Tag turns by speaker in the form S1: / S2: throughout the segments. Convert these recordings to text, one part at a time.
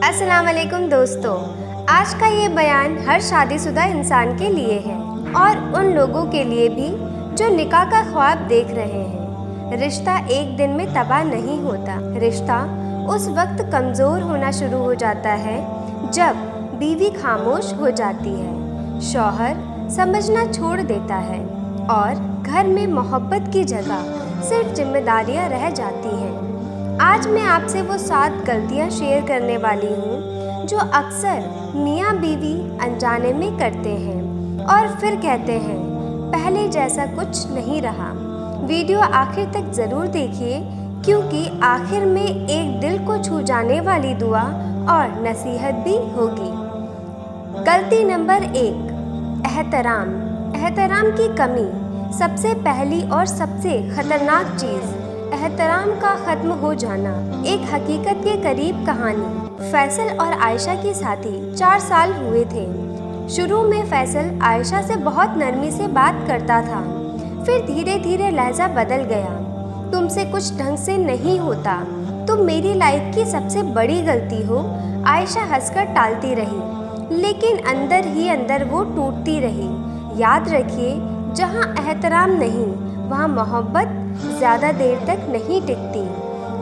S1: अस्सलाम वालेकुम दोस्तों, आज का ये बयान हर शादीशुदा इंसान के लिए है और उन लोगों के लिए भी जो निकाह का ख्वाब देख रहे हैं। रिश्ता एक दिन में तबाह नहीं होता। रिश्ता उस वक्त कमज़ोर होना शुरू हो जाता है जब बीवी खामोश हो जाती है, शौहर समझना छोड़ देता है और घर में मोहब्बत की जगह सिर्फ जिम्मेदारियां रह जाती हैं। आज मैं आपसे वो 7 गलतियां शेयर करने वाली हूँ जो अक्सर मियाँ बीवी अनजाने में करते हैं और फिर कहते हैं पहले जैसा कुछ नहीं रहा। वीडियो आखिर तक ज़रूर देखिए क्योंकि आखिर में एक दिल को छू जाने वाली दुआ और नसीहत भी होगी। गलती नंबर 1, एहतराम की कमी। सबसे पहली और सबसे ख़तरनाक चीज़ एहतराम का ख़त्म हो जाना। एक हकीकत के करीब कहानी। फैसल और आयशा की शादी 4 साल हुए थे। शुरू में फैसल आयशा से बहुत नरमी से बात करता था, फिर धीरे धीरे लहजा बदल गया। तुमसे कुछ ढंग से नहीं होता, तुम मेरी लाइफ की सबसे बड़ी गलती हो, आयशा हंसकर टालती रही, लेकिन अंदर ही अंदर वो टूटती रही। याद रखिए, जहाँ एहतराम नहीं वहाँ मोहब्बत ज़्यादा देर तक नहीं टिकती।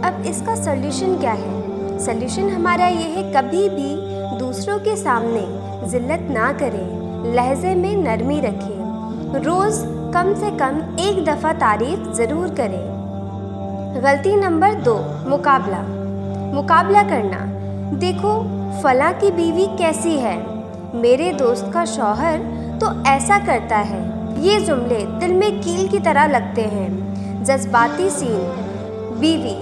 S1: अब इसका सल्यूशन क्या है? सल्यूशन हमारा ये है, कभी भी दूसरों के सामने जिल्लत ना करें, लहजे में नरमी रखें, रोज़ कम से कम एक दफ़ा तारीफ़ ज़रूर करें। गलती नंबर 2, मुकाबला करना। देखो फलां की बीवी कैसी है, मेरे दोस्त का शौहर तो ऐसा करता है। ये जुमले दिल में कील की तरह लगते हैं। जज्बाती सीन। बीवी,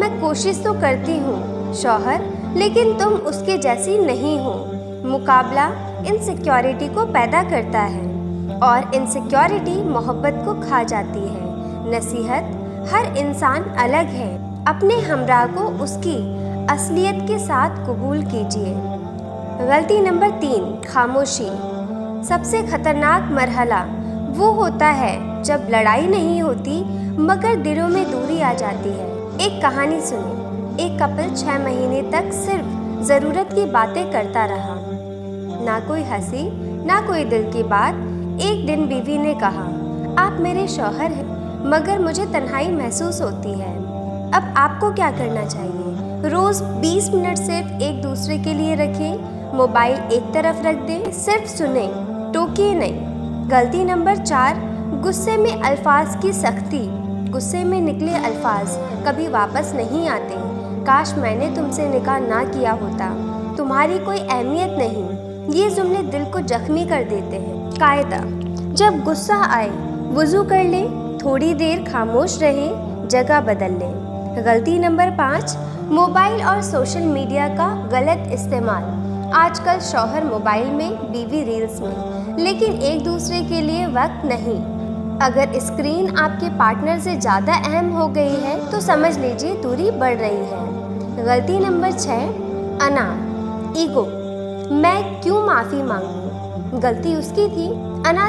S1: मैं कोशिश तो करती हूँ, शौहर, लेकिन तुम उसके जैसी नहीं हो। मुकाबला इनसिक्योरिटी को पैदा करता है और इनसिक्योरिटी मोहब्बत को खा जाती है। नसीहत, हर इंसान अलग है, अपने हमराह को उसकी असलियत के साथ कबूल कीजिए। गलती नंबर 3, खामोशी। सबसे खतरनाक मरहला वो होता है जब लड़ाई नहीं होती मगर दिलों में दूरी आ जाती है। एक कहानी सुनिए। एक कपल 6 महीने तक सिर्फ ज़रूरत की बातें करता रहा, ना कोई हंसी ना कोई दिल की बात। एक दिन बीवी ने कहा, आप मेरे शौहर हैं मगर मुझे तन्हाई महसूस होती है। अब आपको क्या करना चाहिए? रोज़ 20 मिनट सिर्फ एक दूसरे के लिए रखें, मोबाइल एक तरफ रख दें, सिर्फ सुने, टोकिए नहीं। गलती नंबर 4, गुस्से में अल्फाज की सख्ती। गुस्से में निकले अल्फाज कभी वापस नहीं आते। काश मैंने तुमसे निकाह ना किया होता, तुम्हारी कोई अहमियत नहीं। ये जुमले दिल को जख्मी कर देते हैं। कायदा, जब गुस्सा आए वुज़ू कर लें, थोड़ी देर खामोश रहें, जगह बदल लें। गलती नंबर 5, मोबाइल और सोशल मीडिया का गलत इस्तेमाल। आजकल शौहर मोबाइल में, बीवी रील्स में, लेकिन एक दूसरे के लिए वक्त नहीं। अगर स्क्रीन आपके पार्टनर से ज़्यादा अहम हो गई है तो समझ लीजिए दूरी बढ़ रही है। गलती नंबर 6, ईगो। मैं क्यों माफ़ी मांगूं? गलती उसकी थी।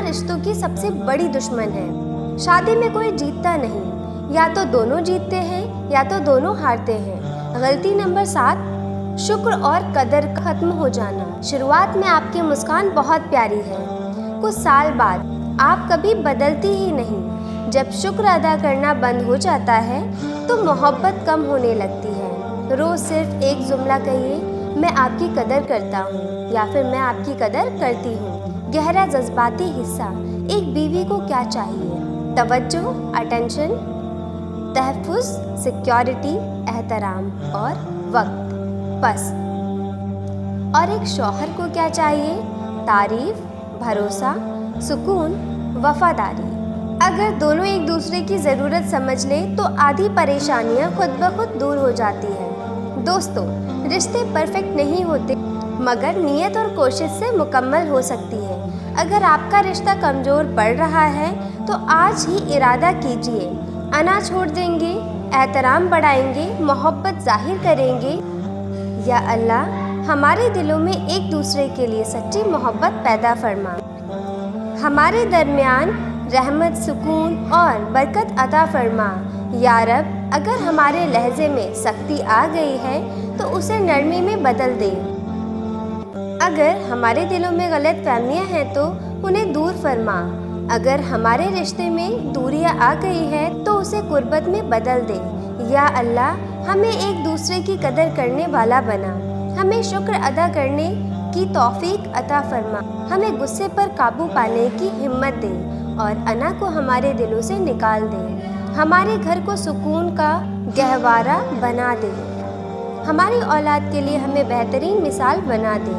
S1: रिश्तों की सबसे बड़ी दुश्मन है। शादी में कोई जीतता नहीं, या तो दोनों जीतते हैं या तो दोनों हारते हैं। गलती नंबर 7, शुक्र और कदर खत्म हो जाना। शुरुआत में आपकी मुस्कान बहुत प्यारी है, कुछ साल बाद आप कभी बदलती ही नहीं। जब शुक्र अदा करना बंद हो जाता है तो मोहब्बत कम होने लगती है। रोज़ सिर्फ एक जुमला कहिए, मैं आपकी कदर करता हूँ या फिर मैं आपकी कदर करती हूँ। गहरा जज्बाती हिस्सा। एक बीवी को क्या चाहिए? तवज्जो, अटेंशन, तहफ़्फ़ुज़, सिक्योरिटी, एहतराम और वक्त, बस। और एक शौहर को क्या चाहिए? तारीफ, भरोसा, सुकून, वफादारी। अगर दोनों एक दूसरे की ज़रूरत समझ लें तो आधी परेशानियां खुद ब खुद दूर हो जाती हैं। दोस्तों, रिश्ते परफेक्ट नहीं होते मगर नीयत और कोशिश से मुकम्मल हो सकती है। अगर आपका रिश्ता कमज़ोर पड़ रहा है तो आज ही इरादा कीजिए, अना छोड़ देंगे, एहतराम बढ़ाएंगे, मोहब्बत ज़ाहिर करेंगे। या अल्लाह, हमारे दिलों में एक दूसरे के लिए सच्ची मोहब्बत पैदा फरमा, हमारे दरमियान रहमत, सुकून और बरकत अता फरमा। या रब, अगर हमारे लहजे में सख्ती आ गई है तो उसे नरमी में बदल दे। अगर हमारे दिलों में गलत फहमियाँ हैं तो उन्हें दूर फरमा। अगर हमारे रिश्ते में दूरियां आ गई है तो उसे कुर्बत में बदल दे। या अल्लाह, हमें एक दूसरे की कदर करने वाला बना। हमें शुक्र अदा करने की तौफीक अता फरमा। हमें गुस्से पर काबू पाने की हिम्मत दे और अना को हमारे दिलों से निकाल दे। हमारे घर को सुकून का गहवारा बना दे। हमारी औलाद के लिए हमें बेहतरीन मिसाल बना दे।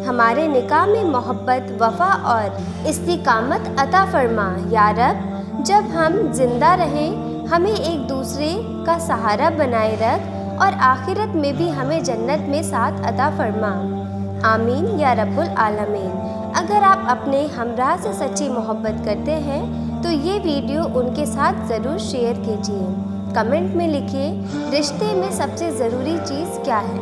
S1: हमारे निकाह में मोहब्बत, वफा और इस्तिकामत अता फरमा। या रब, जब हम जिंदा रहें हमें एक दूसरे का सहारा बनाए रख और आखिरत में भी हमें जन्नत में साथ अता फरमा। आमीन या रब्बुल आलमीन। अगर आप अपने हमराह से सच्ची मोहब्बत करते हैं तो ये वीडियो उनके साथ ज़रूर शेयर कीजिए। कमेंट में लिखिए, रिश्ते में सबसे ज़रूरी चीज़ क्या है।